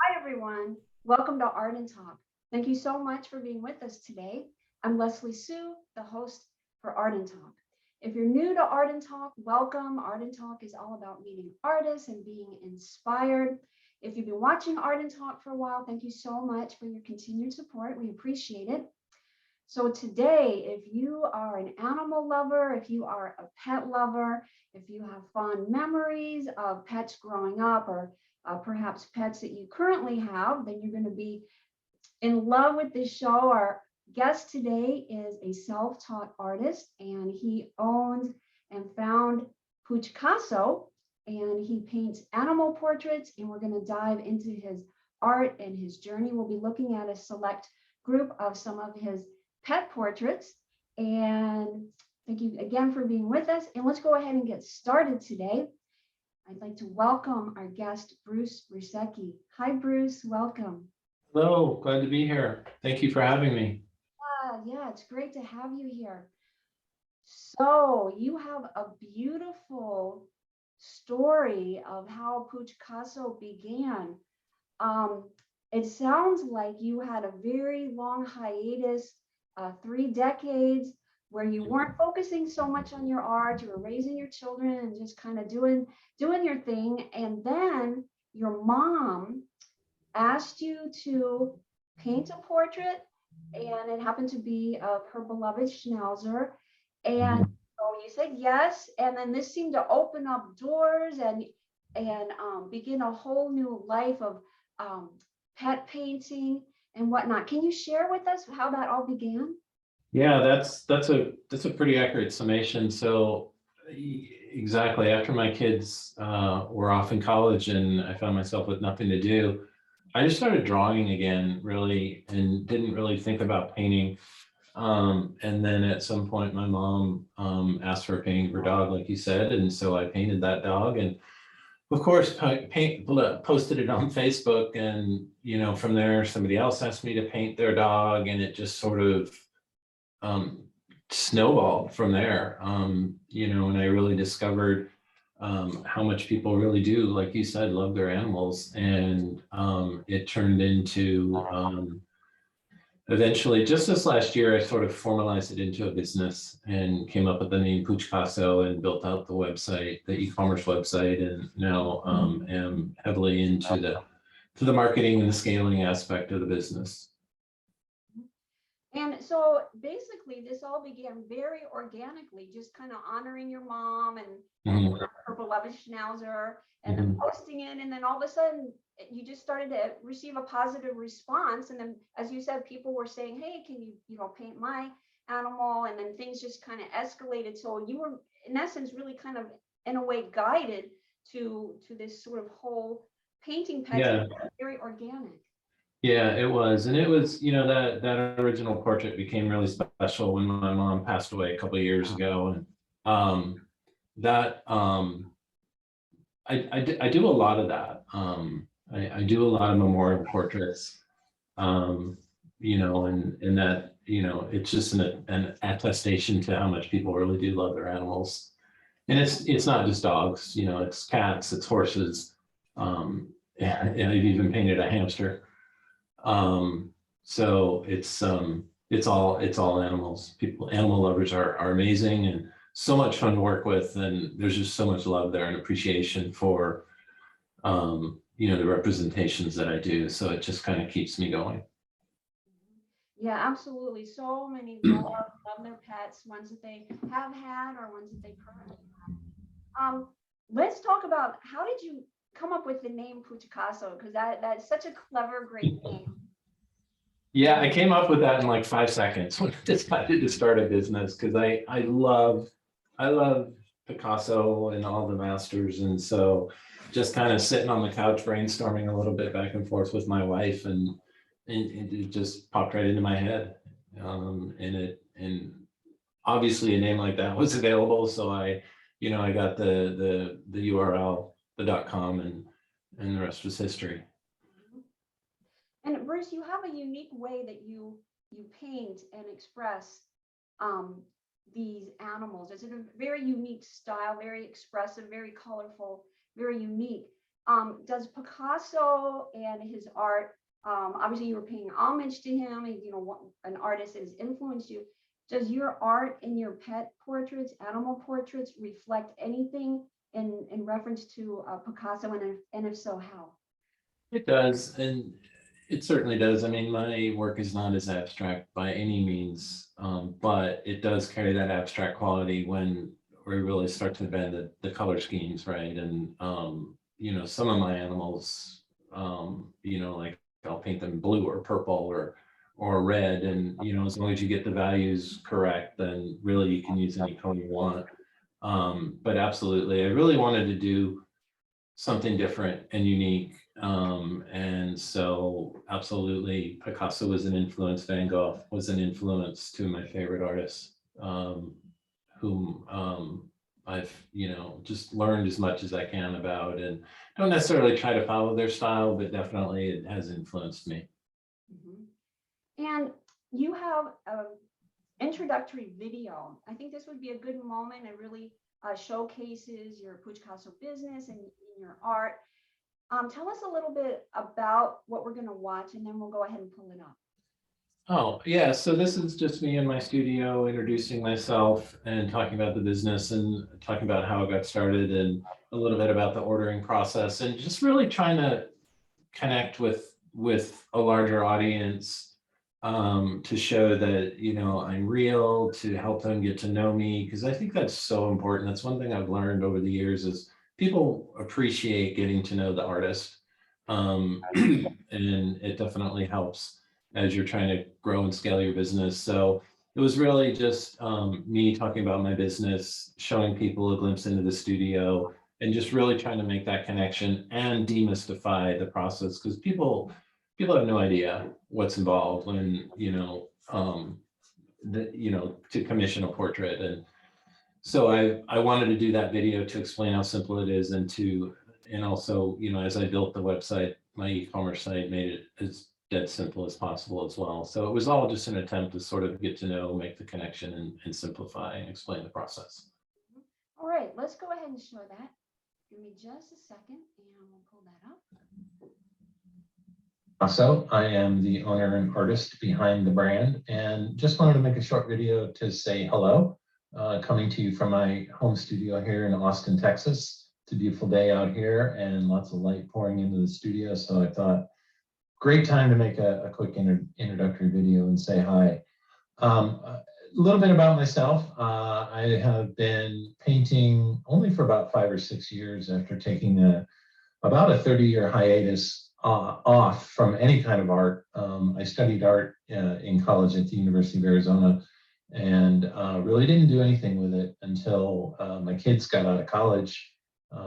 Hi, everyone. Welcome to Art and Talk. Thank you so much for being with us today. I'm Leslie Sue, the host for Art and Talk. If you're new to Art and Talk, welcome. Art and Talk is all about meeting artists and being inspired. If you've been watching Art and Talk for a while, thank you so much for your continued support. We appreciate it. So today, if you are an animal lover, if you are a pet lover, if you have fond memories of pets growing up or perhaps pets that you currently have, then you're going to be in love with this show. Our guest today is a self-taught artist, and he owns and found Poochcasso, and he paints animal portraits, and we're going to dive into his art and his journey. We'll be looking at a select group of some of his pet portraits. And thank you again for being with us. And let's go ahead and get started today. I'd like to welcome our guest, Bruce Rusiecki. Hi, Bruce. Welcome. Hello, glad to be here. Thank you for having me. Yeah, it's great to have you here. So you have a beautiful story of how Poochcasso began. It sounds like you had a very long hiatus, 3 decades, where you weren't focusing so much on your art. You were raising your children and just kind of doing your thing. And then your mom asked you to paint a portrait, and it happened to be of her beloved Schnauzer. And so you said yes, and then this seemed to open up doors and begin a whole new life of um, pet painting and whatnot. Can you share with us how that all began? Yeah, that's a pretty accurate summation. So exactly after my kids were off in college and I found myself with nothing to do, I just started drawing again, really, and didn't really think about painting. And then at some point, my mom asked for a painting of her dog, like you said, and so I painted that dog, and of course, posted it on Facebook, and from there, somebody else asked me to paint their dog, and it just sort of um, snowballed from there. And I really discovered how much people really do, like you said, love their animals, and it turned into eventually, just this last year, I sort of formalized it into a business and came up with the name Poochcasso and built out the website, the e-commerce website, and now am heavily into the marketing and the scaling aspect of the business. And so basically, this all began very organically, just kind of honoring your mom and her beloved Schnauzer, and then posting it. And then all of a sudden, you just started to receive a positive response. And then, as you said, people were saying, "Hey, can you paint my animal?" And then things just kind of escalated. So you were, in essence, really kind of, in a way, guided to this sort of whole painting passion. Yeah. Very organic. Yeah, it was. And it was, that original portrait became really special when my mom passed away a couple of years ago. And that I do a lot of that. I do a lot of memorial portraits, and that, it's just an attestation to how much people really do love their animals. And it's not just dogs, it's cats, it's horses. And I've even painted a hamster. So it's all animals. Animal lovers are amazing and so much fun to work with, and there's just so much love there and appreciation for the representations that I do. So it just kind of keeps me going. Yeah, absolutely. So many love their pets, ones that they have had or ones that they currently have. Let's talk about, how did you come up with the name Poochcasso? Because that's such a clever, great name. Yeah, I came up with that in like 5 seconds when I decided to start a business, because I love Picasso and all the masters, and so just kind of sitting on the couch brainstorming a little bit back and forth with my wife, and it just popped right into my head, and obviously a name like that was available, so I got the URL, the .com, and the rest was history. And Bruce, you have a unique way that you paint and express these animals. It's a very unique style, very expressive, very colorful, very unique. Does Picasso and his art, obviously you were paying homage to him, and you know, what an artist has influenced you. Does your art in your pet portraits, animal portraits, reflect anything in reference to Picasso, and if so, how? It does, and it certainly does. I mean, my work is not as abstract by any means, but it does carry that abstract quality when we really start to bend the color schemes, right? And you know, some of my animals, you know, like I'll paint them blue or purple or red, and you know, as long as you get the values correct, then really you can use any color you want. But absolutely, I really wanted to do something different and unique. And so absolutely, Picasso was an influence, Van Gogh was an influence to my favorite artists, whom I've, you know, just learned as much as I can about, and don't necessarily try to follow their style, but definitely it has influenced me. Mhm. And you have an introductory video. I think this would be a good moment. It really showcases your Poochcasso business and your art. Tell us a little bit about what we're going to watch, and then we'll go ahead and pull it up. Oh, yeah. So this is just me in my studio introducing myself and talking about the business and talking about how I got started and a little bit about the ordering process and just really trying to connect with a larger audience, to show that, you know, I'm real, to help them get to know me, because I think that's so important. That's one thing I've learned over the years is people appreciate getting to know the artist. And it definitely helps as you're trying to grow and scale your business. So it was really just me talking about my business, showing people a glimpse into the studio, and just really trying to make that connection and demystify the process, because people have no idea what's involved when, you know, you know, to commission a portrait. And so I wanted to do that video to explain how simple it is, and also, you know, as I built the website, my e-commerce site, made it as dead simple as possible as well. So it was all just an attempt to sort of get to know, make the connection, and simplify and explain the process. All right, let's go ahead and show that. Give me just a second, and we'll pull that up. Also, I am the owner and artist behind the brand, and just wanted to make a short video to say hello, coming to you from my home studio here in Austin, Texas. It's a beautiful day out here and lots of light pouring into the studio, so I thought, great time to make a quick introductory video and say hi. A little bit about myself. I have been painting only for about 5 or 6 years after taking about a 30-year hiatus off from any kind of art. I studied art in college at the University of Arizona, and really didn't do anything with it until my kids got out of college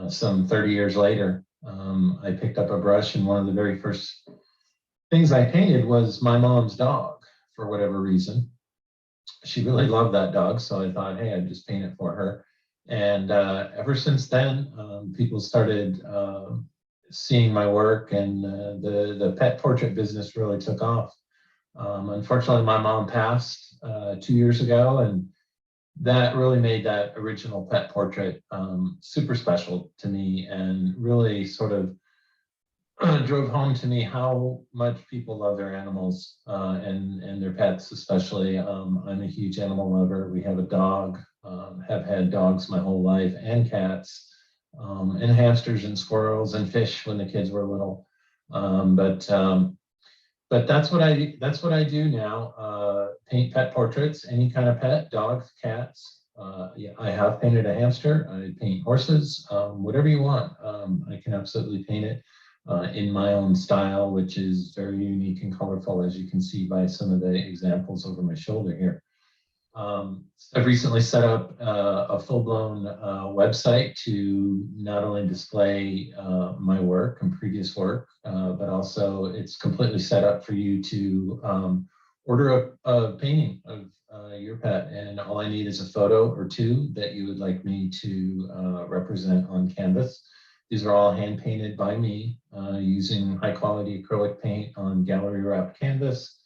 some 30 years later. I picked up a brush, and one of the very first things I painted was my mom's dog for whatever reason. She really loved that dog, so I thought, hey, I'd just paint it for her. And ever since then, people started seeing my work, and the pet portrait business really took off. Unfortunately, my mom passed 2 years ago, and that really made that original pet portrait super special to me, and really sort of drove home to me how much people love their animals and their pets, especially. I'm a huge animal lover. We have a dog, have had dogs my whole life, and cats, and hamsters and squirrels and fish when the kids were little. But that's what I do now. Paint pet portraits, any kind of pet, dogs, cats. Yeah, I have painted a hamster. I paint horses, whatever you want. I can absolutely paint it in my own style, which is very unique and colorful, as you can see by some of the examples over my shoulder here. I've recently set up a full-blown website to not only display my work and previous work, but also it's completely set up for you to order a painting of your pet, and all I need is a photo or two that you would like me to represent on canvas. These are all hand painted by me using high quality acrylic paint on gallery wrapped canvas.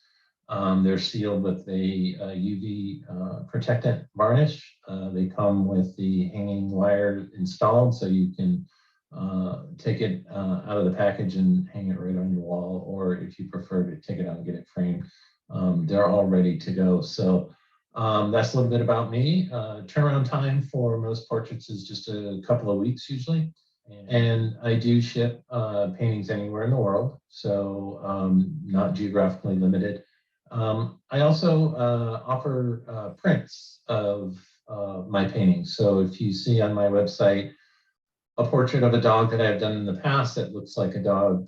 They're sealed with a UV protectant varnish. They come with the hanging wire installed, so you can take it out of the package and hang it right on your wall, or if you prefer to take it out and get it framed, they're all ready to go. So that's a little bit about me. Turnaround time for most portraits is just a couple of weeks usually. And I do ship paintings anywhere in the world, so not geographically limited. I also offer prints of my paintings. So if you see on my website a portrait of a dog that I've done in the past that looks like a dog,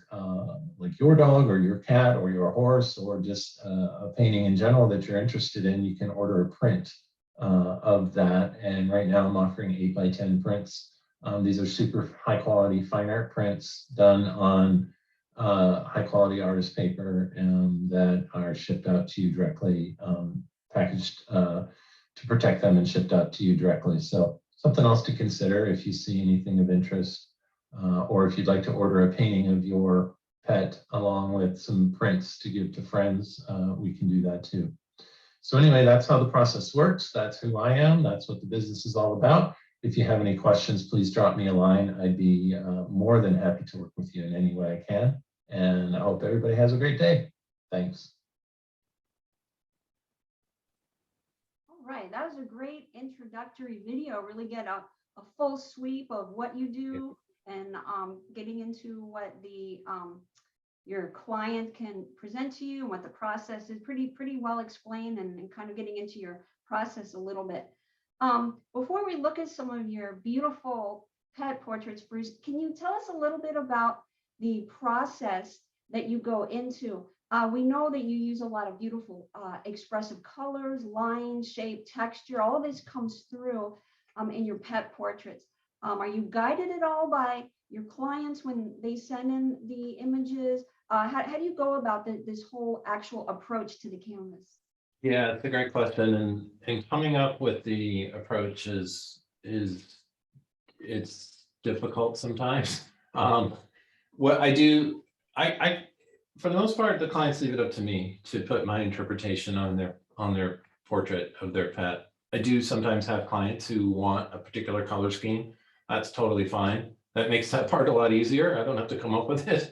like your dog or your cat or your horse, or just a painting in general that you're interested in, you can order a print of that. And right now I'm offering 8x10 prints. These are super high quality fine art prints done on high quality artist paper that are shipped out to you directly, packaged to protect them and shipped out to you directly. So something else to consider if you see anything of interest, or if you'd like to order a painting of your pet along with some prints to give to friends, we can do that too. So anyway, that's how the process works. That's who I am. That's what the business is all about. If you have any questions, please drop me a line. I'd be more than happy to work with you in any way I can. And I hope everybody has a great day. Thanks. Right, that was a great introductory video. Really get a full sweep of what you do, and getting into what the your client can present to you and what the process is. Pretty well explained, and kind of getting into your process a little bit. Before we look at some of your beautiful pet portraits, Bruce, can you tell us a little bit about the process that you go into? We know that you use a lot of beautiful expressive colors, lines, shape, texture. All of this comes through in your pet portraits. Are you guided at all by your clients when they send in the images? How do you go about this whole actual approach to the canvas? Yeah, it's a great question, and coming up with the approach is it's difficult sometimes. What I do, I for the most part, the clients leave it up to me to put my interpretation on their portrait of their pet. I do sometimes have clients who want a particular color scheme. That's totally fine. That makes that part a lot easier. I don't have to come up with it.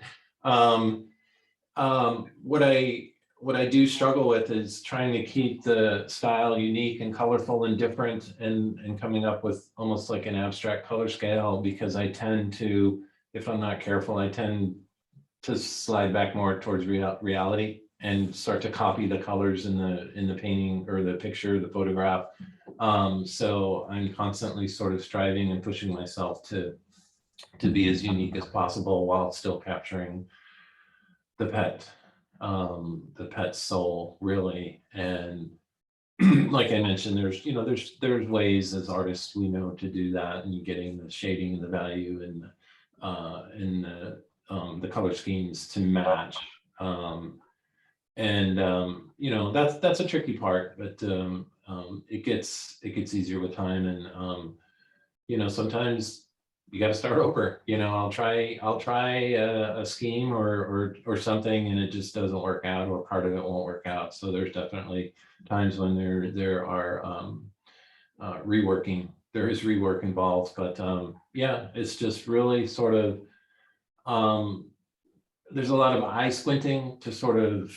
What I do struggle with is trying to keep the style unique and colorful and different, and coming up with almost like an abstract color scale, because I tend to, if I'm not careful, I tend to slide back more towards reality and start to copy the colors in the painting or the picture, the photograph. So I'm constantly sort of striving and pushing myself to be as unique as possible while still capturing the pet's soul, really. And like I mentioned, there's ways as artists we know to do that, and getting the shading and the value and the color schemes to match. That's a tricky part, but it gets easier with time. And sometimes you got to start over. I'll try a scheme or something, and it just doesn't work out, or part of it won't work out. So there's definitely times when there are reworking. There is rework involved, but yeah, it's just really sort of there's a lot of eye squinting to sort of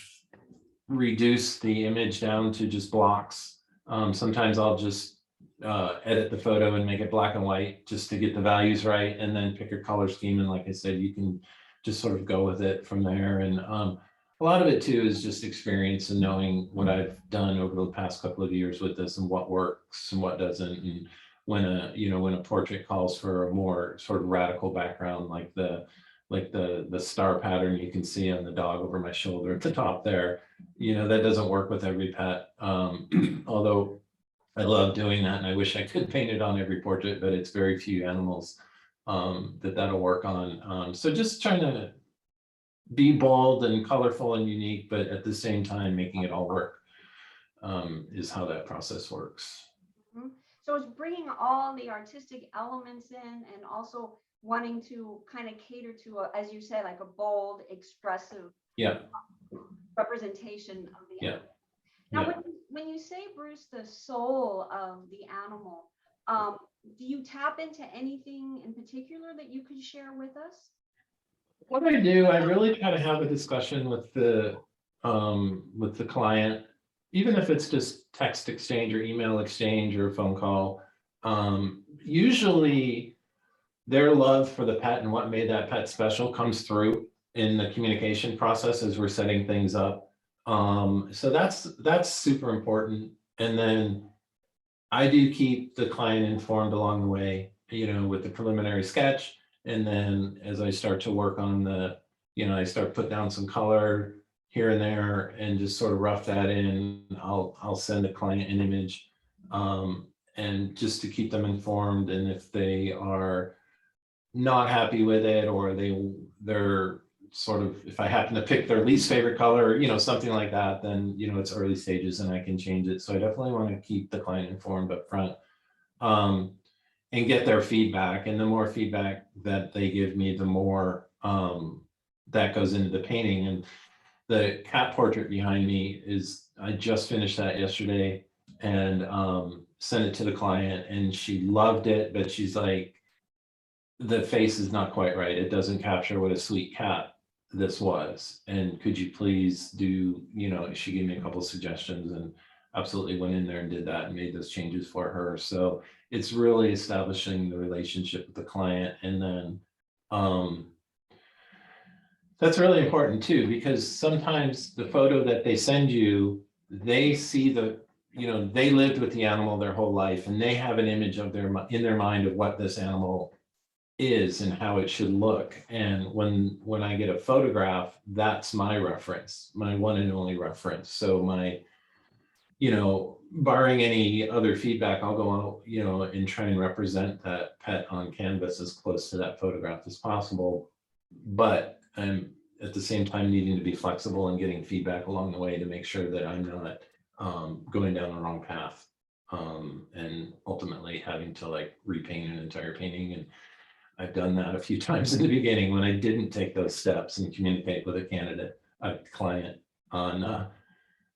reduce the image down to just blocks. Sometimes I'll just edit the photo and make it black and white just to get the values right, and then pick your color scheme. And like I said, you can just sort of go with it from there. And a lot of it too is just experience and knowing what I've done over the past couple of years with this, and what works and what doesn't. And when a portrait calls for a more sort of radical background, like the star pattern you can see on the dog over my shoulder at the top there, that doesn't work with every pet. Although I love doing that, and I wish I could paint it on every portrait, but it's very few animals that'll work on. So just trying to be bold and colorful and unique, but at the same time making it all work is how that process works. Mm-hmm. So it's bringing all the artistic elements in, and also wanting to kind of cater to, as you said, like a bold, expressive representation of the animal. Now, when you say, Bruce, the soul of the animal, Do you tap into anything in particular that you could share with us? What I do, I really try to have a discussion with the client, even if it's just text exchange or email exchange or a phone call. Usually their love for the pet and what made that pet special comes through in the communication process as we're setting things up. So that's super important. And then I do keep the client informed along the way, with the preliminary sketch. And then as I start to work on I start put down some color here and there and just sort of rough that in. I'll send the client an image, and just to keep them informed. And if they are not happy with it, or they're sort of, if I happen to pick their least favorite color, something like that, then, it's early stages and I can change it. So I definitely want to keep the client informed up front, and get their feedback. And the more feedback that they give me, the more that goes into the painting. And the cat portrait behind me I just finished that yesterday and sent it to the client, and she loved it, but she's like, the face is not quite right. It doesn't capture what a sweet cat this was. And could you please do, she gave me a couple of suggestions, and absolutely went in there and did that and made those changes for her. So it's really establishing the relationship with the client. And then that's really important too, because sometimes the photo that they send you, they see they lived with the animal their whole life, and they have an image in their mind of what this animal is and how it should look. And when I get a photograph, that's my reference, my one and only reference. So barring any other feedback, I'll go on, and try and represent that pet on canvas as close to that photograph as possible. But I'm at the same time needing to be flexible and getting feedback along the way to make sure that I'm not going down the wrong path, and ultimately having to repaint an entire painting. And I've done that a few times in the beginning when I didn't take those steps and communicate with a client on,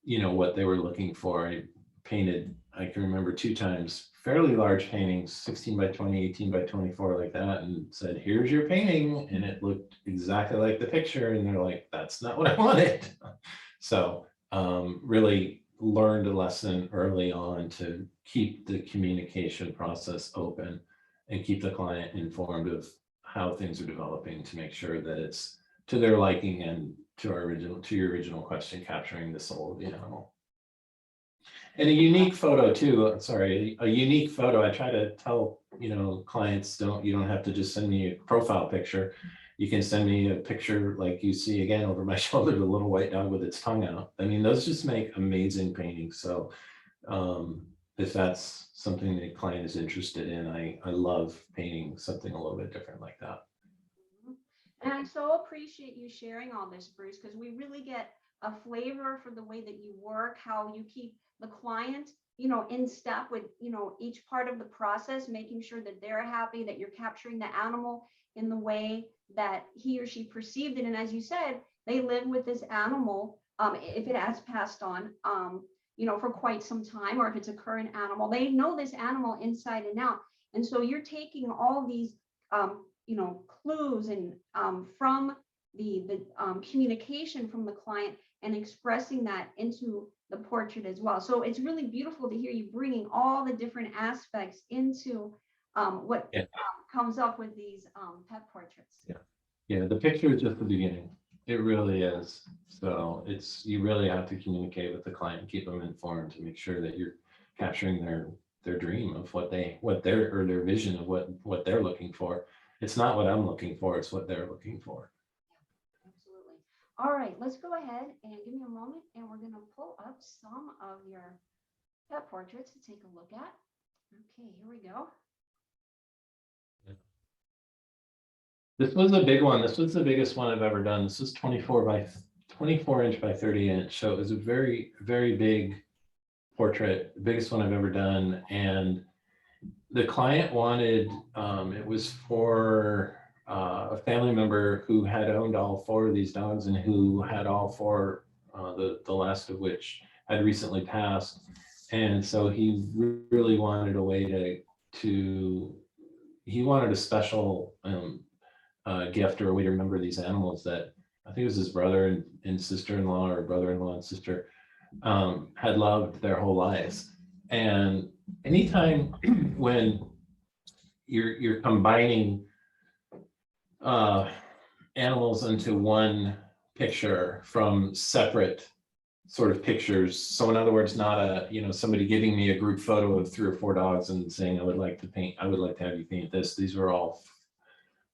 what they were looking for. I painted, I can remember 2 times, fairly large paintings, 16 by 20, 18 by 24, like that, and said, here's your painting. And it looked exactly like the picture. And they're like, that's not what I wanted. So really learned a lesson early on to keep the communication process open and keep the client informed of how things are developing, to make sure that it's to their liking and to your original question, capturing the soul of the animal. And a unique photo too, a unique photo. I try to tell, clients, you don't have to just send me a profile picture. You can send me a picture like you see again over my shoulder, the little white dog with its tongue out. I mean, those just make amazing paintings. So if that's something the client is interested in, I love painting something a little bit different like that. And I so appreciate you sharing all this, Bruce, because we really get a flavor for the way that you work, how you keep the client, in step with, each part of the process, making sure that they're happy, that you're capturing the animal in the way that he or she perceived it. And as you said, they live with this animal, if it has passed on, for quite some time, or if it's a current animal, they know this animal inside and out. And so you're taking all these, clues and from the communication from the client and expressing that into the portrait as well. So it's really beautiful to hear you bringing all the different aspects into what comes up with these pet portraits. Yeah, the picture is just the beginning. It really is. So you really have to communicate with the client, keep them informed to make sure that you're capturing their dream of their vision of what they're looking for. It's not what I'm looking for, it's what they're looking for. Absolutely. All right, let's go ahead and give me a moment, and we're going to pull up some of your pet portraits to take a look at. Okay, here we go. This was a big one. This was the biggest one I've ever done. This was 24 inch by 30 inch. So it was a very, very big portrait, the biggest one I've ever done. And the client wanted, it was for a family member who had owned all 4 of these dogs, and who had all 4, the last of which had recently passed. And so he really wanted a way to he wanted a special gift or a way to remember these animals that I think it was his brother and sister-in-law, or brother-in-law and sister, had loved their whole lives. And anytime when you're combining animals into one picture from separate sort of pictures. So in other words, not somebody giving me a group photo of 3 or 4 dogs and saying, I would like to have you paint this. These were all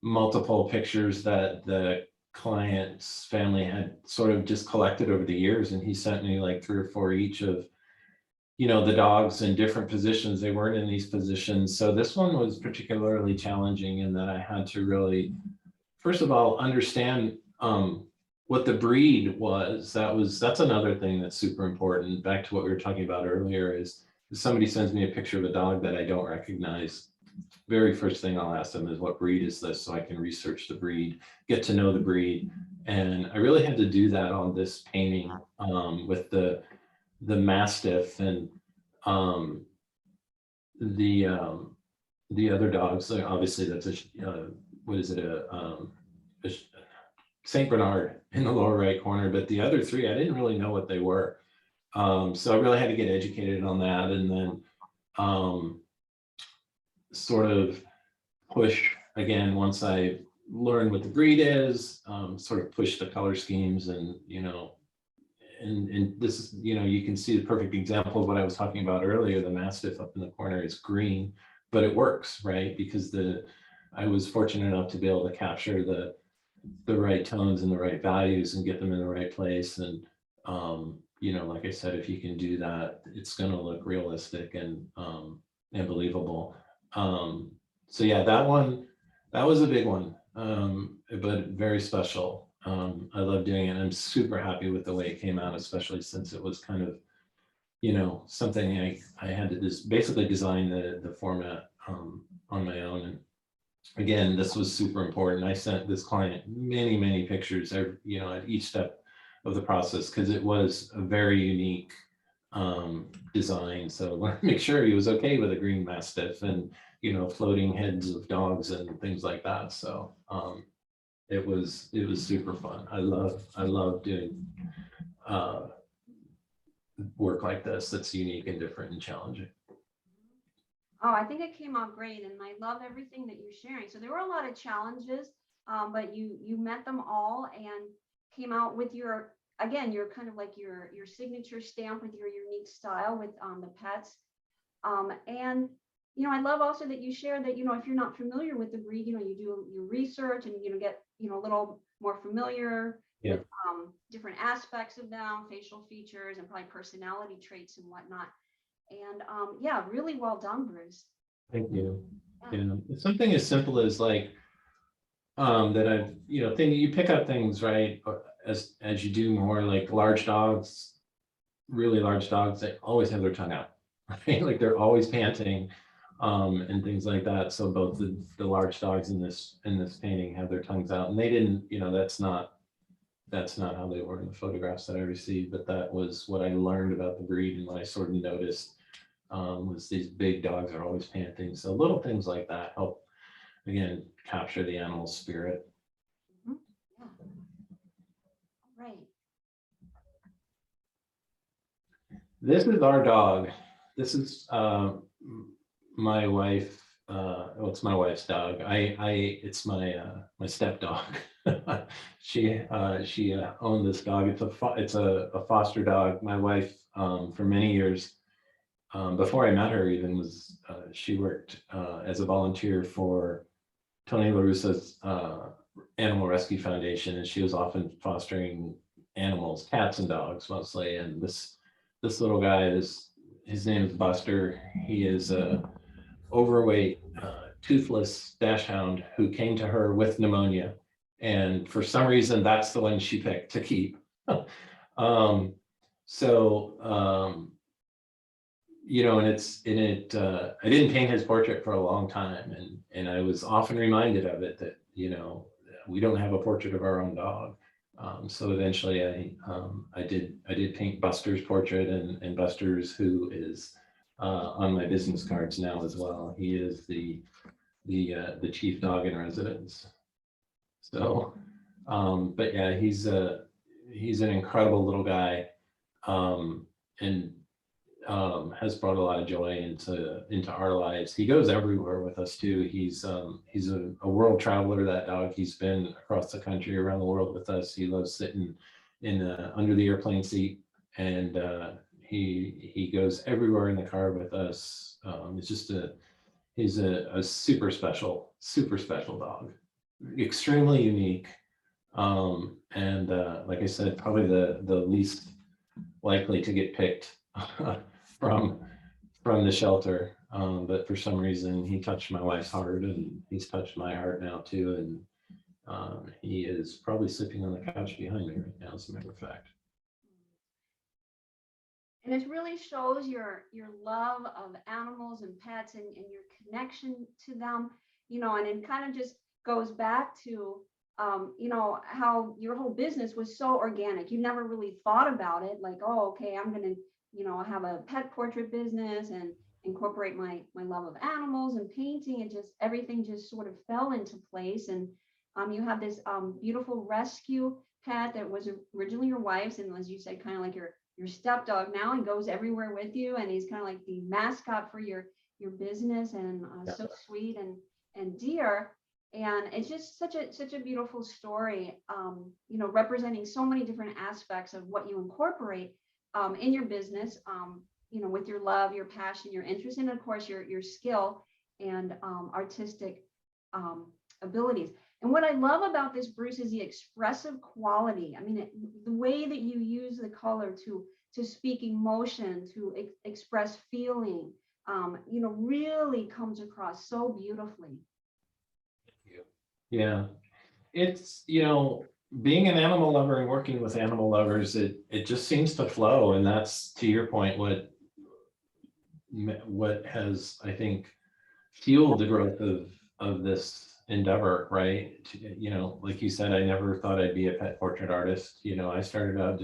multiple pictures that the client's family had sort of just collected over the years. And he sent me like 3 or 4 each of, the dogs in different positions. They weren't in these positions. So this one was particularly challenging in that I had to really, first of all, understand what the breed was. That's another thing that's super important. Back to what we were talking about earlier is if somebody sends me a picture of a dog that I don't recognize, very first thing I'll ask them is, what breed is this? So I can research the breed, get to know the breed. And I really had to do that on this painting with the Mastiff and the other dogs. Obviously that's a Saint Bernard in the lower right corner, but the other 3, I didn't really know what they were. So I really had to get educated on that, and then sort of push again, once I learned what the breed is, sort of push the color schemes and, and this is, you can see the perfect example of what I was talking about earlier. The Mastiff up in the corner is green, but it works, right? Because I was fortunate enough to be able to capture the right tones and the right values and get them in the right place. And, like I said, if you can do that, it's going to look realistic and believable. So yeah, that was a big one, but very special. I love doing it. I'm super happy with the way it came out, especially since it was kind of, something I had to just basically design the format on my own. And again, this was super important. I sent this client many pictures, at each step of the process, because it was a very unique design. So I wanted to make sure he was okay with a green Mastiff and, floating heads of dogs and things like that. So it was super fun. I love doing work like this that's unique and different and challenging. Oh, I think it came out great, and I love everything that you're sharing. So there were a lot of challenges, but you met them all and came out with your kind of like your signature stamp with your unique style with the pets. And I love also that you shared that if you're not familiar with the breed, you do your research and get a little more familiar with different aspects of them, facial features, and probably personality traits and whatnot. And yeah, really well done, Bruce. Thank you. Yeah. It's something as simple as like that I've you pick up things, right, as you do more, like large dogs, really large dogs, they always have their tongue out, right? Like they're always panting and things like that. So both the large dogs in this painting have their tongues out, and they didn't, that's not how they were in the photographs that I received, but that was what I learned about the breed and what I sort of noticed was these big dogs are always panting. So little things like that help, again, capture the animal spirit. Mm-hmm. Yeah. Right. This is our dog. This is my wife. Well, it's my wife's dog. It's my stepdog. She owned this dog. It's a foster dog. My wife, for many years, before I met her, even she worked as a volunteer for Tony La Russa's Animal Rescue Foundation, and she was often fostering animals, cats and dogs mostly. And this little guy, his name is Buster. He is a overweight, toothless dachshund who came to her with pneumonia, and for some reason that's the one she picked to keep. And I didn't paint his portrait for a long time, and I was often reminded of it that we don't have a portrait of our own dog. So eventually I did paint Buster's portrait, and Buster's, who is on my business cards now as well. He is the chief dog in residence. So, but yeah, he's an incredible little guy, and has brought a lot of joy into our lives. He goes everywhere with us too. He's a world traveler, that dog. He's been across the country, around the world with us. He loves sitting in under the airplane seat, and he goes everywhere in the car with us. He's a super special dog, extremely unique, and like I said, probably the least likely to get picked from the shelter, but for some reason he touched my wife's heart, and he's touched my heart now too, and he is probably sleeping on the couch behind me right now, as a matter of fact. And it really shows your love of animals and pets, and your connection to them, and it kind of just goes back to how your whole business was so organic. You never really thought about it like, oh, okay, I'm gonna have a pet portrait business and incorporate my love of animals and painting, and just everything just sort of fell into place. And you have this beautiful rescue pet that was originally your wife's, and as you said, kind of like your stepdog now, and goes everywhere with you, and he's kind of like the mascot for your business, and so sweet and dear. And it's just such a beautiful story, representing so many different aspects of what you incorporate in your business, with your love, your passion, your interest, and of course your skill and artistic abilities. And what I love about this, Bruce, is the expressive quality. I mean, the way that you use the color to speak emotion, to express feeling, really comes across so beautifully. Yeah, it's, being an animal lover and working with animal lovers, it just seems to flow. And that's, to your point, what has, I think, fueled the growth of this endeavor, right? Like you said, I never thought I'd be a pet portrait artist. I started out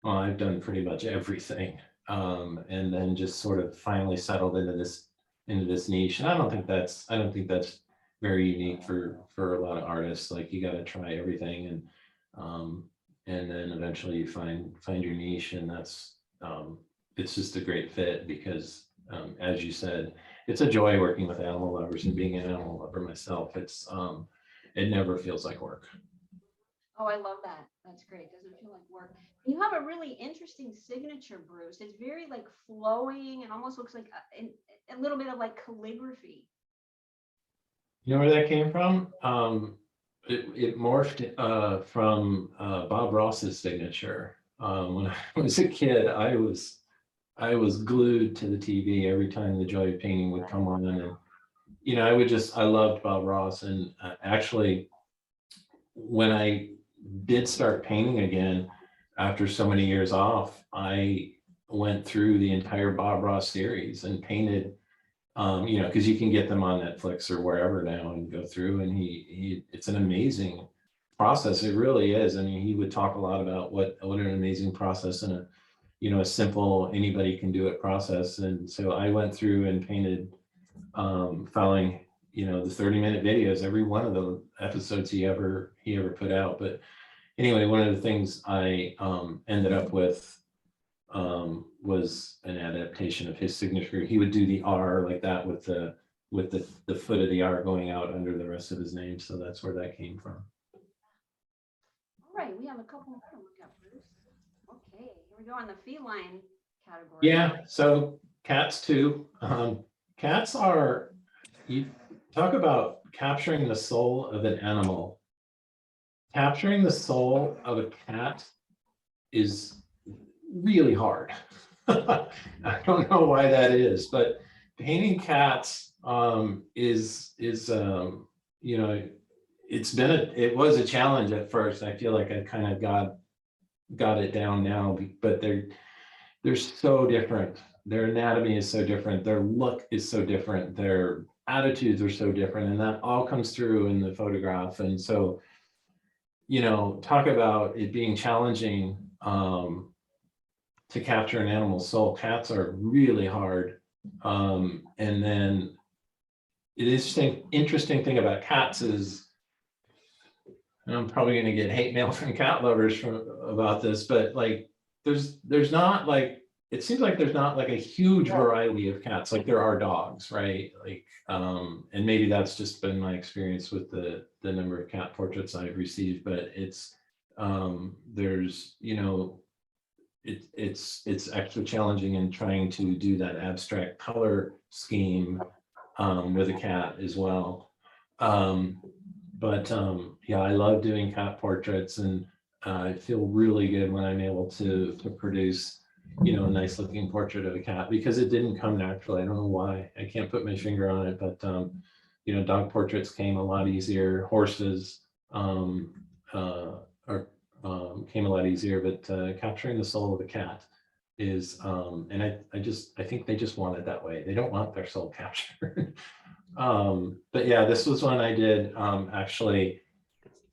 I've done pretty much everything, and then just sort of finally settled into this niche. And I don't think that's very unique for a lot of artists. Like, you got to try everything, and then eventually you find your niche, and that's it's just a great fit because, as you said, it's a joy working with animal lovers, and being an animal lover myself, it's it never feels like work. Oh, I love that. That's great. Doesn't feel like work. You have a really interesting signature, Bruce. It's very like flowing, and almost looks like a little bit of like calligraphy. You know where that came from? It morphed from Bob Ross's signature. When I was a kid, I was glued to the TV every time the Joy of Painting would come on, and I loved Bob Ross. And actually, when I did start painting again after so many years off, I went through the entire Bob Ross series and painted. Because you can get them on Netflix or wherever now, and go through, and it's an amazing process. It really is. I mean, he would talk a lot about what an amazing process, and a simple, anybody can do it process. And so I went through and painted, following, the 30-minute videos, every one of the episodes he ever put out. But anyway, one of the things I ended up with was an adaptation of his signature. He would do the R like that, with the foot of the R going out under the rest of his name. So that's where that came from. All right, we have a couple more to look at, Bruce. Okay, here we go on the feline category. Yeah, so cats too. Cats are, you talk about capturing the soul of an animal. Capturing the soul of a cat is really hard. I don't know why that is, but painting cats is it was a challenge at first. I feel like I kind of got it down now, but they're so different. Their anatomy is so different. Their look is so different. Their attitudes are so different, and that all comes through in the photograph. And so, talk about it being challenging to capture an animal's soul. Cats are really hard. And then the interesting thing about cats is, and I'm probably going to get hate mail from cat lovers about this, but like there's not like, it seems like there's not like a huge variety of cats like there are dogs, right? Like, and maybe that's just been my experience with the number of cat portraits I've received, but it's, there's, you know, it's extra challenging in trying to do that abstract color scheme with a cat as well. Yeah, I love doing cat portraits, and I feel really good when I'm able to produce, you know, a nice looking portrait of a cat, because it didn't come naturally. I don't know why. I can't put my finger on it, but you know, dog portraits came a lot easier. Horses came a lot easier, but capturing the soul of a cat is, and I think they just want it that way. They don't want their soul captured. But yeah, this was one I did, actually,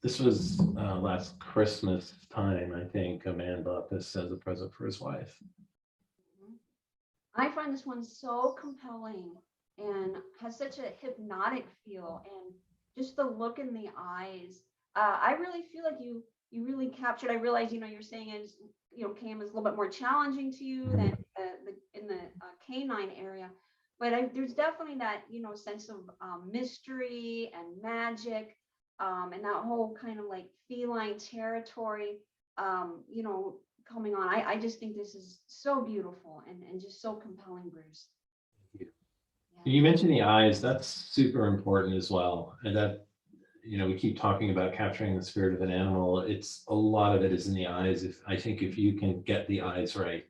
this was last Christmas time. I think a man bought this as a present for his wife. I find this one so compelling and has such a hypnotic feel, and just the look in the eyes. I really feel like you really captured. I realize, you know, you're saying is, you know, Cam is a little bit more challenging to you than in the canine area, but there's definitely that, you know, sense of mystery and magic, and that whole kind of like feline territory, you know, coming on. I just think this is so beautiful and just so compelling, Bruce. Thank you. Yeah. You mentioned the eyes. That's super important as well. And that, you know, we keep talking about capturing the spirit of an animal. It's a lot of it is in the eyes. I think if you can get the eyes right,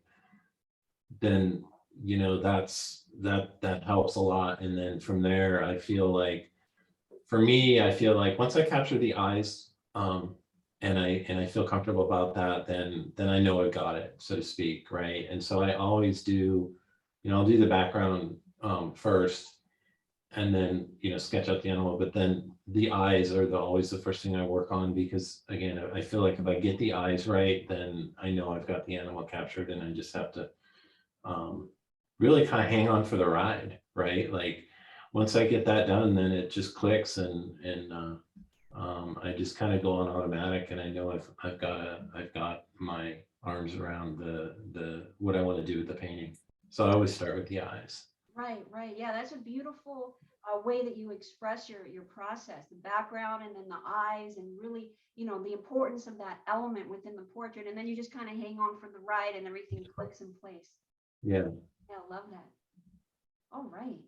then, you know, that helps a lot. And then from there, I feel like, for me, I feel like once I capture the eyes, and I feel comfortable about that, then I know I've got it, so to speak, right? And so I always do, you know, I'll do the background first, and then, you know, sketch out the animal, but then the eyes are always the first thing I work on, because again, I feel like if I get the eyes right, then I know I've got the animal captured, and I just have to really kind of hang on for the ride, right? Like once I get that done, then it just clicks, and I just kind of go on automatic, and I know I've got my arms around the what I want to do with the painting. So I always start with the eyes. Right, right. Yeah, that's a beautiful way that you express your process, the background and then the eyes, and really, you know, the importance of that element within the portrait. And then you just kind of hang on for the ride and everything clicks in place. Yeah. Yeah, I love that. All right.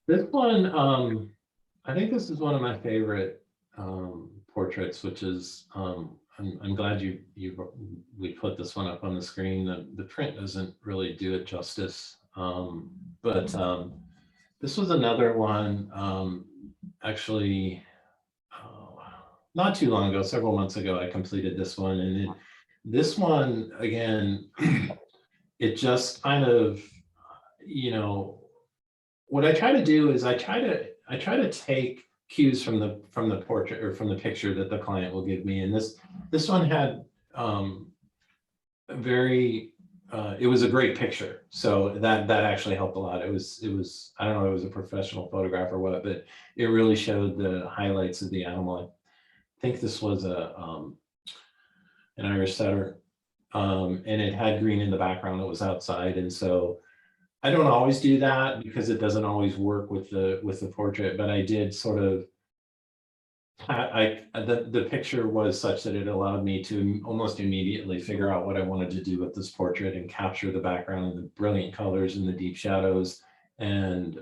This one, I think this is one of my favorite portraits, which is, I'm glad we put this one up on the screen. The print doesn't really do it justice, but this was another one, actually, not too long ago, several months ago, I completed this one, and this one again, it just kind of, you know, what I try to do is I try to take cues from the portrait, or from the picture that the client will give me. And this one had a very it was a great picture, so that actually helped a lot. It was I don't know if it was a professional photograph or what, but it really showed the highlights of the animal. I think this was an Irish setter, and it had green in the background. It was outside, and so I don't always do that because it doesn't always work with the portrait, but I did sort of, the picture was such that it allowed me to almost immediately figure out what I wanted to do with this portrait and capture the background and the brilliant colors and the deep shadows. And,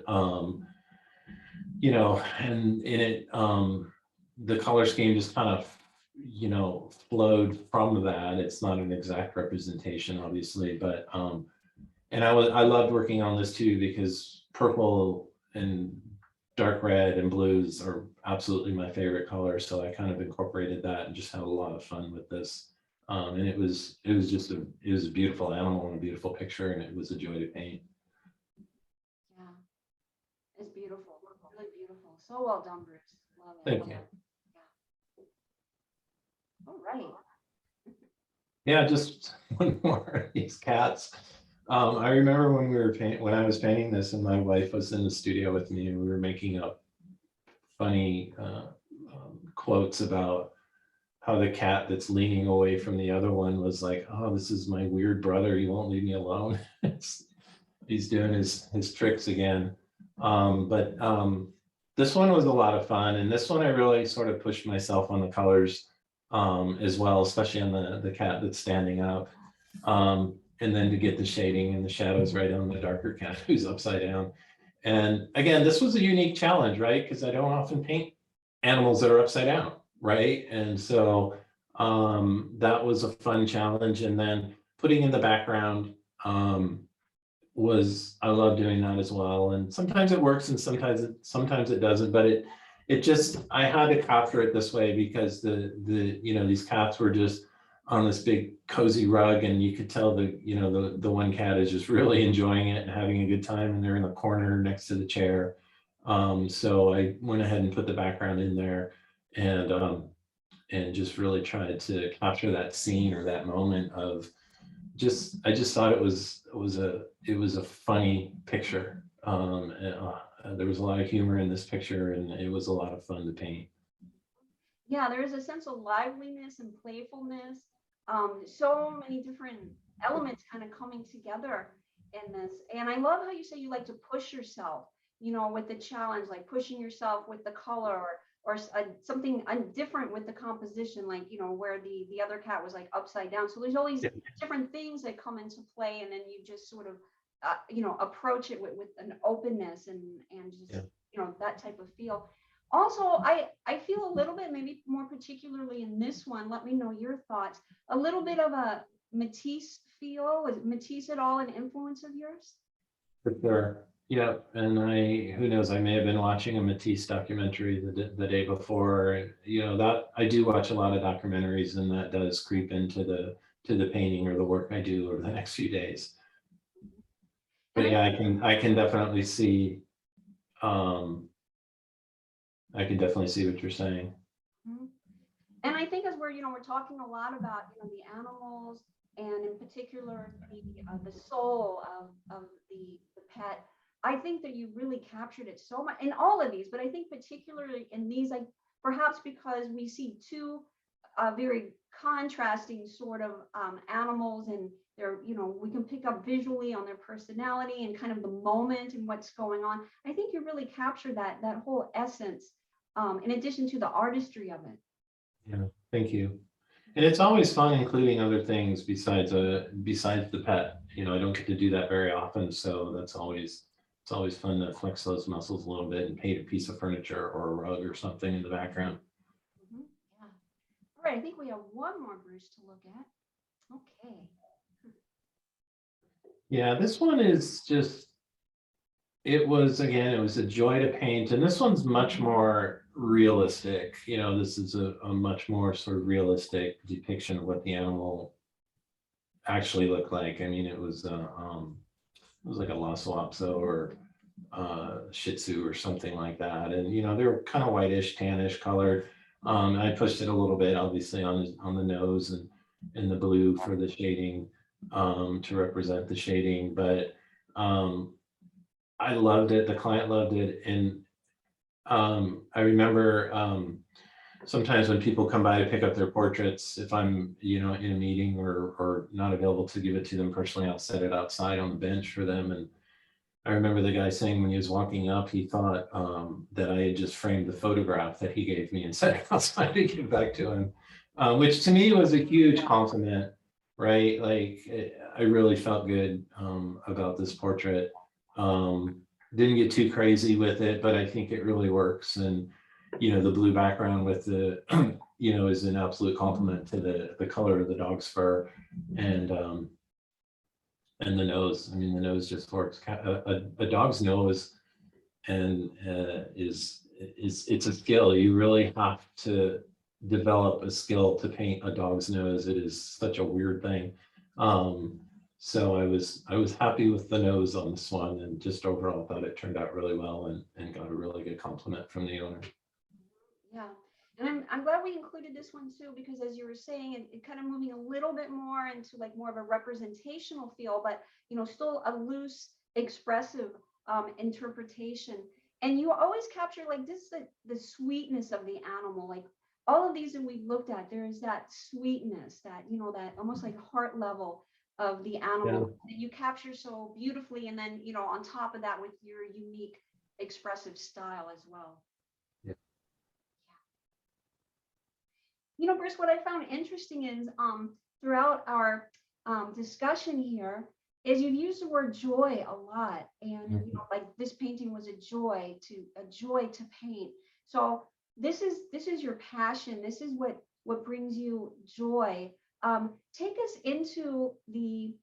you know, and in it, the color scheme just kind of, you know, flowed from that. It's not an exact representation, obviously, but, and I loved working on this too, because purple and dark red and blues are absolutely my favorite colors. So I kind of incorporated that and just had a lot of fun with this. And it was a beautiful animal and a beautiful picture, and it was a joy to paint. Yeah, it's beautiful, really beautiful. So well done, Bruce. Love it. Thank you. Yeah. All right. Yeah, just one more of these cats. I remember when when I was painting this and my wife was in the studio with me and we were making up funny quotes about how the cat that's leaning away from the other one was like, oh, this is my weird brother. He won't leave me alone. He's doing his tricks again. But this one was a lot of fun. And this one, I really sort of pushed myself on the colors as well, especially on the cat that's standing up. And then to get the shading and the shadows right on the darker cat who's upside down. And again, this was a unique challenge, right? Because I don't often paint animals that are upside down, right? And so that was a fun challenge. And then putting in the background I love doing that as well. And sometimes it works and sometimes it doesn't, but it just, I had to capture it this way because these cats were just on this big cozy rug and you could tell the one cat is just really enjoying it and having a good time and they're in the corner next to the chair. So I went ahead and put the background in there and just really tried to capture that scene or that moment of I just thought it was a funny picture. There was a lot of humor in this picture and it was a lot of fun to paint. Yeah, there is a sense of liveliness and playfulness. So many different elements kind of coming together in this. And I love how you say you like to push yourself, with the challenge, like pushing yourself with the color or something different with the composition, like, where the other cat was like upside down. So there's all these different things that come into play. And then you just sort of, approach it with an openness and just, that type of feel. Also, I feel a little bit, maybe more particularly in this one, let me know your thoughts, a little bit of a Matisse feel. Is Matisse at all an influence of yours? For sure. Yeah. And who knows, I may have been watching a Matisse documentary the day before, that I do watch a lot of documentaries and that does creep into the painting or the work I do over the next few days. But yeah, I can definitely see, I can definitely see what you're saying. And I think as we're talking a lot about, the animals and in particular the soul of the pet, I think that you really captured it so much in all of these, but I think particularly in these, like perhaps because we see two very contrasting sort of animals and they're, we can pick up visually on their personality and kind of the moment and what's going on. I think you really captured that whole essence in addition to the artistry of it. Yeah, thank you. And it's always fun including other things besides the pet. I don't get to do that very often, so it's always fun to flex those muscles a little bit and paint a piece of furniture or a rug or something in the background. Yeah. All right, I think we have one more Bruce to look at. Okay. Yeah, this one is just, it was a joy to paint, and this one's much more realistic. This is a much more sort of realistic depiction of what the animal actually looked like. I mean, it was like a Lhasa Apso or Shih Tzu or something like that, and they were kind of whitish, tannish colored. I pushed it a little bit, obviously, on the nose and the blue for the shading to represent the shading, but I loved it. The client loved it. And I remember sometimes when people come by to pick up their portraits, if I'm, in a meeting or not available to give it to them personally, I'll set it outside on the bench for them. And I remember the guy saying when he was walking up, he thought that I had just framed the photograph that he gave me and set it outside to give back to him, which to me was a huge compliment, right? Like I really felt good about this portrait. Didn't get too crazy with it, but I think it really works. And the blue background with the is an absolute compliment to the color of the dog's fur and the nose. I mean, the nose just works. A dog's nose and it's a skill. You really have to develop a skill to paint a dog's nose. It is such a weird thing. So I was happy with the nose on this one, and just overall thought it turned out really well and got a really good compliment from the owner. Yeah. And I'm glad we included this one too, because as you were saying, it kind of moving a little bit more into like more of a representational feel, but still a loose, expressive interpretation. And you always capture like this, the sweetness of the animal, like all of these that we've looked at, there is that sweetness, that, that almost like heart level of the animal that you capture so beautifully. And then, on top of that with your unique expressive style as well. Bruce, what I found interesting is throughout our discussion here is you've used the word joy a lot, and like this painting was a joy to paint. So this is your passion. This is what brings you joy. Take us into the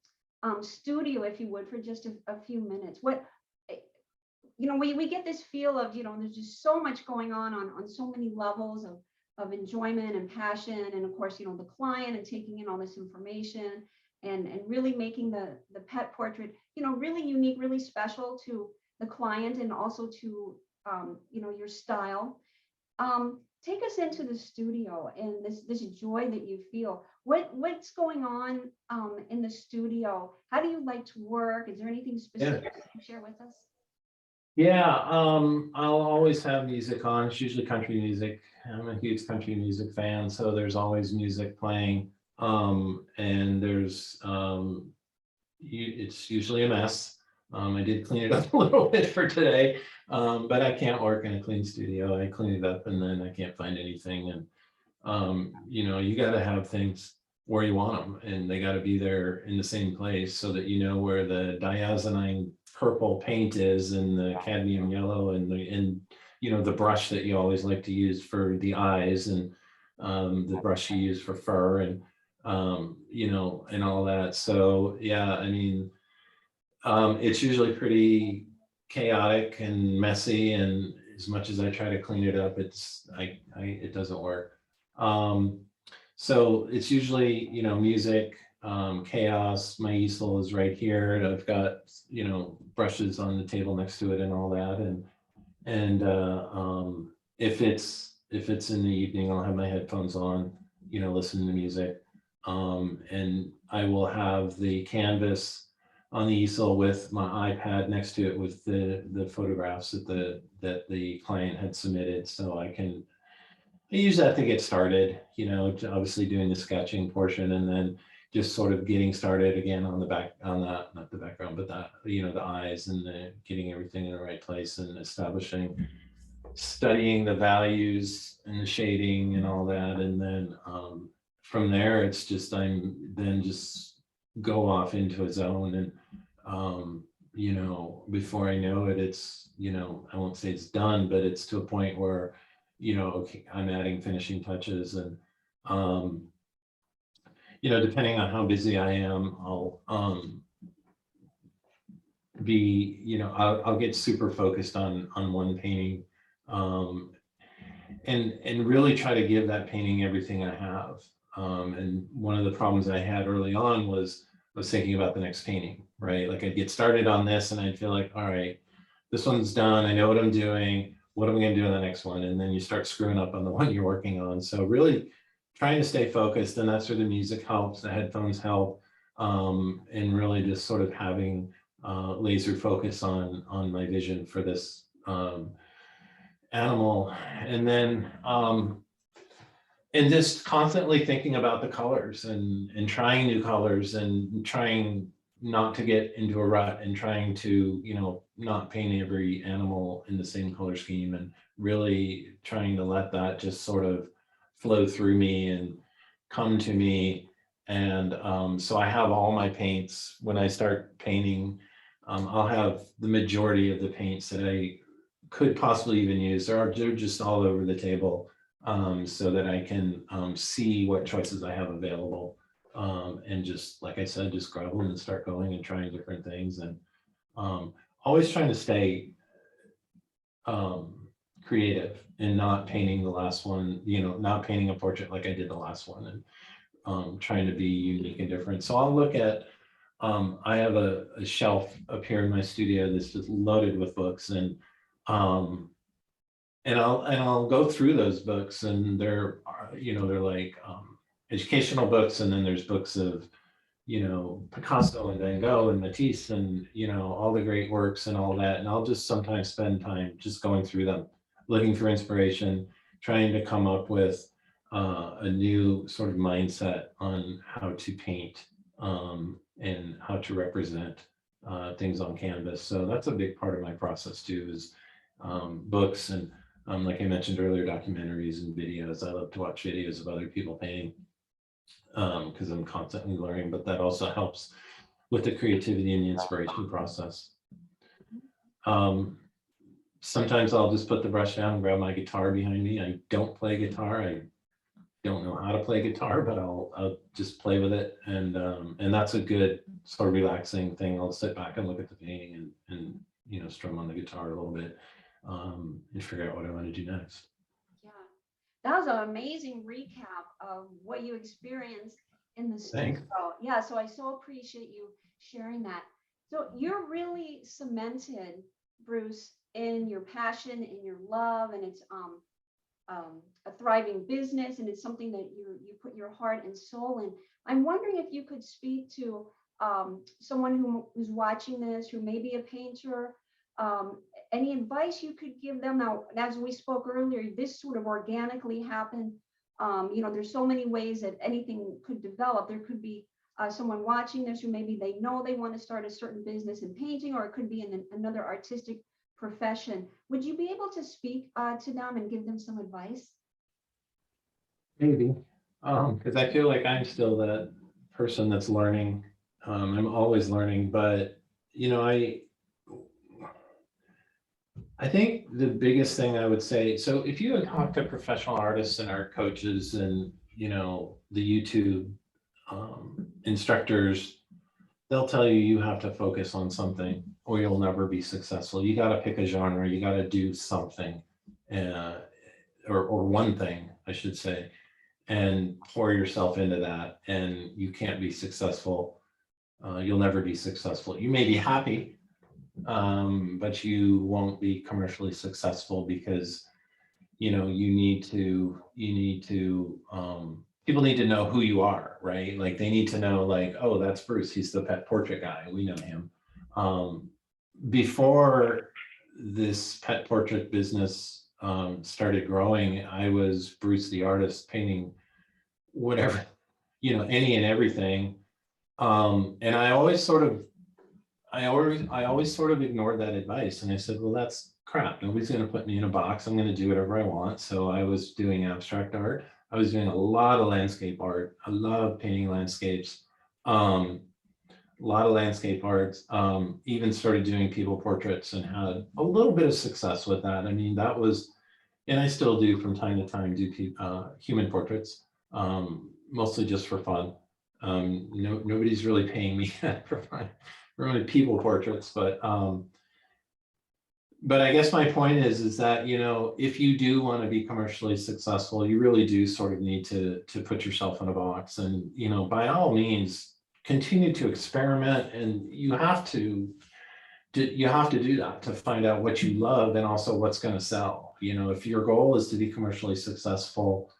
studio, if you would, for just a few minutes. What we get this feel of there's just so much going on so many levels of enjoyment and passion, and of course the client and taking in all this information and really making the pet portrait really unique, really special to the client, and also to your style. Take us into the studio and this joy that you feel. What's going on in the studio? How do you like to work? Is there anything specific you can share with us? Yeah, I'll always have music on. It's usually country music. I'm a huge country music fan, so there's always music playing. And there's it's usually a mess. I did clean it up a little bit for today, but I can't work in a clean studio. I clean it up and then I can't find anything. And you got to have things where you want them, and they got to be there in the same place so that you know where the diazonine purple paint is, and the cadmium yellow, and the brush that you always like to use for the eyes, and the brush you use for fur, and and all that. So yeah, I mean, it's usually pretty chaotic and messy, and as much as I try to clean it up, it doesn't work. So it's usually music, chaos. My easel is right here, and I've got brushes on the table next to it and all that. And if it's in the evening, I'll have my headphones on, listen to music. And I will have the canvas on the easel with my iPad next to it with the photographs that the client had submitted, so I use that to get started, obviously doing the sketching portion, and then just sort of getting started again on not the background, but the eyes, and getting everything in the right place, and studying the values and the shading and all that. And then from there, it's just, just go off into a zone, and before I know it, it's, I won't say it's done, but it's to a point where okay, I'm adding finishing touches, and depending on how busy I am, I'll I'll get super focused on one painting, and really try to give that painting everything I have. And one of the problems I had early on was thinking about the next painting, right? Like I'd get started on this and I'd feel like, all right, this one's done, I know what I'm doing, what am I going to do on the next one? And then you start screwing up on the one you're working on. So really trying to stay focused, and that's where the music helps, the headphones help, and really just sort of having laser focus on my vision for this animal. And then and just constantly thinking about the colors, and trying new colors, and trying not to get into a rut, and trying to not paint every animal in the same color scheme, and really trying to let that just sort of flow through me and come to me. And so I have all my paints. When I start painting, I'll have the majority of the paints that I could possibly even use. They're just all over the table, so that I can see what choices I have available, and just, like I said, just grab them and start going and trying different things, and always trying to stay creative, and not painting the last one, not painting a portrait like I did the last one, and trying to be unique and different. So I'll look at, I have a shelf up here in my studio that's just loaded with books, and and I'll go through those books, and they're they're like educational books, and then there's books of Picasso and Van Gogh and Matisse and all the great works and all that, and I'll just sometimes spend time just going through them, looking for inspiration, trying to come up with a new sort of mindset on how to paint and how to represent things on canvas. So that's a big part of my process too, is books and like I mentioned earlier, documentaries and videos. I love to watch videos of other people painting because I'm constantly learning, but that also helps with the creativity and the inspiration process. Sometimes I'll just put the brush down and grab my guitar behind me. I don't play guitar. I don't know how to play guitar, but I'll just play with it, and that's a good sort of relaxing thing. I'll sit back and look at the painting and strum on the guitar a little bit and figure out what I want to do next. Yeah, that was an amazing recap of what you experienced in the studio. Yeah, so I so appreciate you sharing that. So you're really cemented, Bruce, in your passion, in your love, and it's a thriving business, and it's something that you put your heart and soul in. I'm wondering if you could speak to someone who's watching this, who may be a painter, any advice you could give them. Now, as we spoke earlier, this sort of organically happened. There's so many ways that anything could develop. There could be someone watching this who maybe they know they want to start a certain business in painting, or it could be in another artistic profession. Would you be able to speak to them and give them some advice? Maybe, because I feel like I'm still that person that's learning. I'm always learning, but I think the biggest thing I would say, so if you talk to professional artists and art coaches and the YouTube instructors, they'll tell you have to focus on something or you'll never be successful. You got to pick a genre, you got to do something, or one thing, I should say, and pour yourself into that, and you can't be successful. You'll never be successful. You may be happy, but you won't be commercially successful because you need to people need to know who you are, right? Like they need to know, like, oh, that's Bruce, he's the pet portrait guy, we know him. Before this pet portrait business started growing, I was Bruce the artist, painting whatever, any and everything. And I always sort of ignored that advice. And I said, well, that's crap. Nobody's going to put me in a box. I'm going to do whatever I want. So I was doing abstract art. I was doing a lot of landscape art. I love painting landscapes. A lot of landscape arts, even started doing people portraits and had a little bit of success with that. I mean, that was, and I still do from time to time, do human portraits, mostly just for fun. Nobody's really paying me for really people portraits, but I guess my point is that, if you do want to be commercially successful, you really do sort of need to put yourself in a box, and, by all means, continue to experiment, and you have to do that to find out what you love and also what's going to sell. If your goal is to be commercially successful,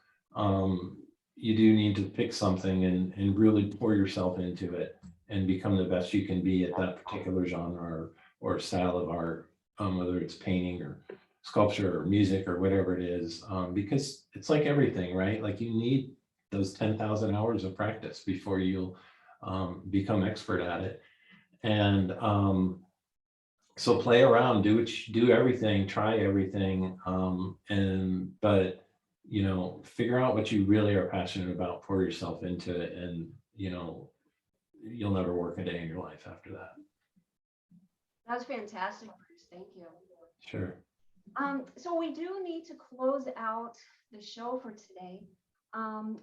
you do need to pick something and really pour yourself into it and become the best you can be at that particular genre or style of art, whether it's painting or sculpture or music or whatever it is, because it's like everything, right? Like you need those 10,000 hours of practice before you'll become expert at it. And so play around, do everything, try everything, but figure out what you really are passionate about, pour yourself into it, and you'll never work a day in your life after that. That was fantastic, Bruce. Thank you. Sure. So we do need to close out the show for today.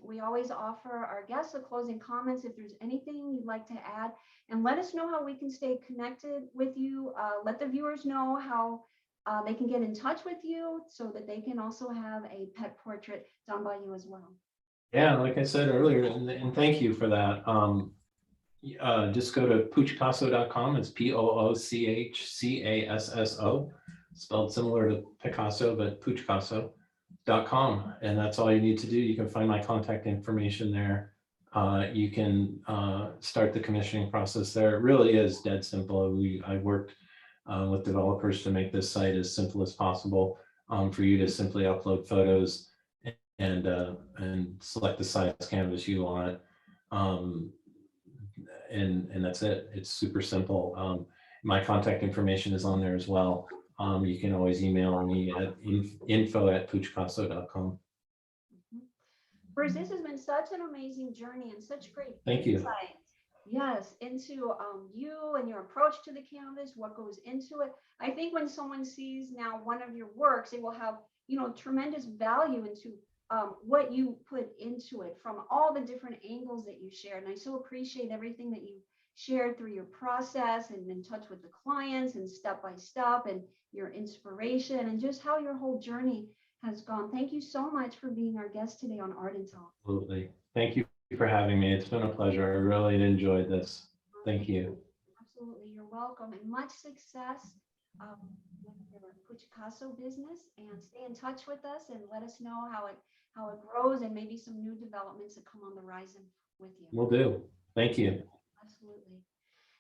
We always offer our guests a closing comments if there's anything you'd like to add, and let us know how we can stay connected with you. Let the viewers know how they can get in touch with you so that they can also have a pet portrait done by you as well. Yeah, like I said earlier, and thank you for that. Just go to poochcasso.com. It's POOCHCASSO. spelled similar to Picasso, but Poochcasso.com. And that's all you need to do. You can find my contact information there. You can start the commissioning process there. It really is dead simple. I worked with developers to make this site as simple as possible for you to simply upload photos and select the size canvas you want. And that's it. It's super simple. My contact information is on there as well. You can always email me at info@poochcasso.com. Bruce, this has been such an amazing journey and such great Thank you. insight. Yes, into you and your approach to the canvas, what goes into it. I think when someone sees now one of your works, it will have, tremendous value into what you put into it from all the different angles that you shared. And I so appreciate everything that you shared through your process and in touch with the clients and step by step and your inspiration and just how your whole journey has gone. Thank you so much for being our guest today on Art and Talk. Absolutely. Thank you for having me. It's been a pleasure. I really enjoyed this. Thank you. Absolutely. You're welcome and much success with your Poochcasso business, and stay in touch with us and let us know how it grows and maybe some new developments that come on the horizon with you. Will do. Thank you. Absolutely.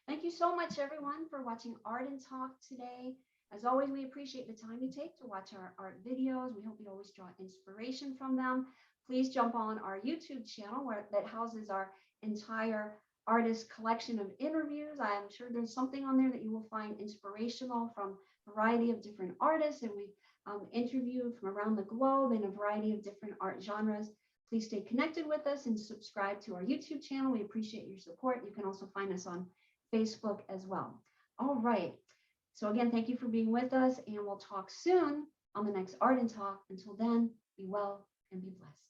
Thank you so much, everyone, for watching Art and Talk today. As always, we appreciate the time you take to watch our art videos. We hope you always draw inspiration from them. Please jump on our YouTube channel that houses our entire artist collection of interviews. I am sure there's something on there that you will find inspirational from a variety of different artists, and we interview from around the globe in a variety of different art genres. Please stay connected with us and subscribe to our YouTube channel. We appreciate your support. You can also find us on Facebook as well. All right. So again, thank you for being with us, and we'll talk soon on the next Art and Talk. Until then, be well and be blessed.